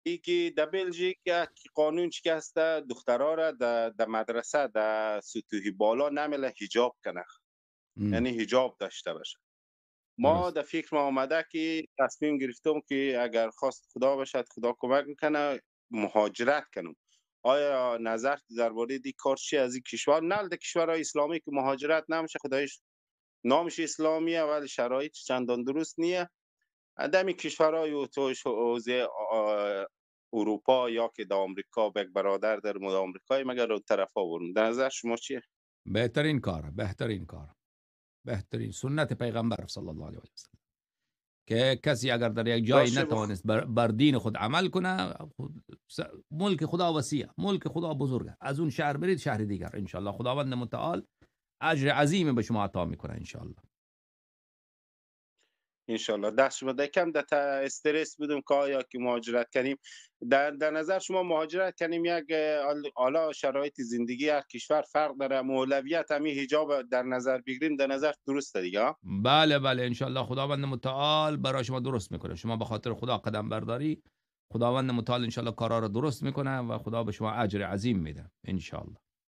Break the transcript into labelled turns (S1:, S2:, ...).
S1: ای که در بلژیک یک قانون شکسته دخترها را در مدرسه در سطوح بالا نمیله حجاب کنه،
S2: ام.
S1: یعنی حجاب داشته باشه. ما
S2: درست.
S1: در فکر ما آمده که تصمیم گرفتم که اگر خواست خدا باشد خدا کمک میکنه مهاجرت کنم. آیا نظر درباره دی کار چی از این کشور؟ نه در کشورهای اسلامی که مهاجرت نمیشه، خدایش نامش اسلامیه ولی شرایط چندان درست نیه. دمی کشورهای اتوش حوزه اروپا یا که در آمریکا به برادر در مورد آمریکای مگر اون طرفا برم. در نظر شما چیه؟
S2: بهترین کار، بهترین کار، بهترین سنت پیغمبر صلی الله علیه و سلم که کسی اگر در یک جایی
S1: باشه
S2: نتوانست بر دین خود عمل کنه، ملک خدا وسیع، ملک خدا بزرگه. از اون شهر برید شهر دیگر، ان شاء الله خداوند متعال اجر عظیم به شما عطا میکنه ان شاء الله.
S1: انشالله. دست شما در کم در استرس بودم که آیا که مهاجرت کنیم. در نظر شما مهاجرت کنیم یک حالا شرایط زندگی هر کشور فرق داره، اولویت همین حجاب در نظر بگیریم در نظر درسته دیگه؟
S2: بله بله ان شاء الله خداوند متعال برای شما درست میکنه. شما به خاطر خدا قدم برداری، خداوند متعال ان شاء الله کارا رو درست میکنه و خدا به شما اجر عظیم میده ان شاء الله.